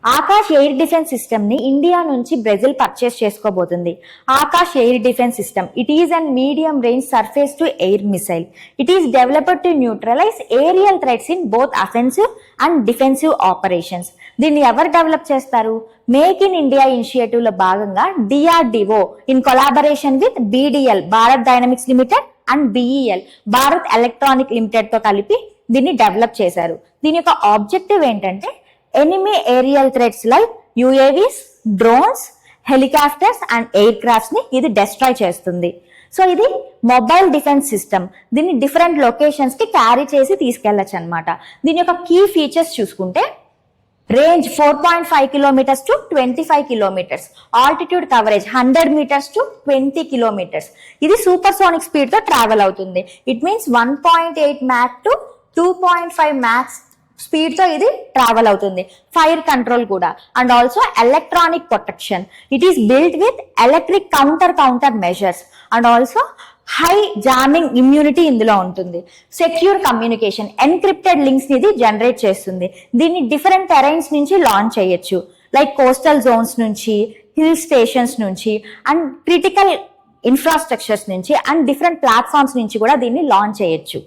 Akash air defence system ని India నుంచి Brazil purchase చేసుకోబోతుంది. Akash air defence system it is and medium range surface to air missile. It is developed to neutralise aerial threats in both offensive and defensive operations. దీన్ని ఎవరు develop చేస్తారు? Make in India initiative లో భాగంగా DRDO in collaboration with BDL Bharat Dynamics Limited and BEL Bharat Electronic Limited తో కలిపి దీన్ని develop చేశారు. దీని యొక్క ఆబ్జెక్టివ్ ఏంటంటే enemy aerial threats like UAVs, drones, helicopters and aircrafts ని ఇది డెస్ట్రాయ్ చేస్తుంది. సో ఇది మొబైల్ డిఫెన్స్ సిస్టమ్. దీన్ని డిఫరెంట్ లొకేషన్స్ కి క్యారీ చేసి తీసుకెళ్లొచ్చు అనమాట. దీని యొక్క కీ ఫీచర్స్ చూసుకుంటే range 4.5 kilometres to 25 kilometres, altitude coverage 100 metres to 20 kilometres. ఇది సూపర్ సోనిక్ స్పీడ్ తో ట్రావెల్ అవుతుంది. It means 1.8 mach to 2.5 machs speed తో ఇది ట్రావెల్ అవుతుంది. ఫైర్ కంట్రోల్ కూడా and also electronic protection. It is built with electric countermeasures and also high jamming immunity ఇందులో ఉంటుంది. Secure communication, encrypted links ఇది generate చేస్తుంది. దీన్ని డిఫరెంట్ టెరైన్స్ నుంచి లాంచ్ చేయొచ్చు, లైక్ కోస్టల్ జోన్స్ నుంచి, హిల్ స్టేషన్స్ నుంచి అండ్ క్రిటికల్ ఇన్ఫ్రాస్ట్రక్చర్స్ నుంచి అండ్ డిఫరెంట్ ప్లాట్ఫామ్స్ నుంచి కూడా దీన్ని లాంచ్ చేయొచ్చు.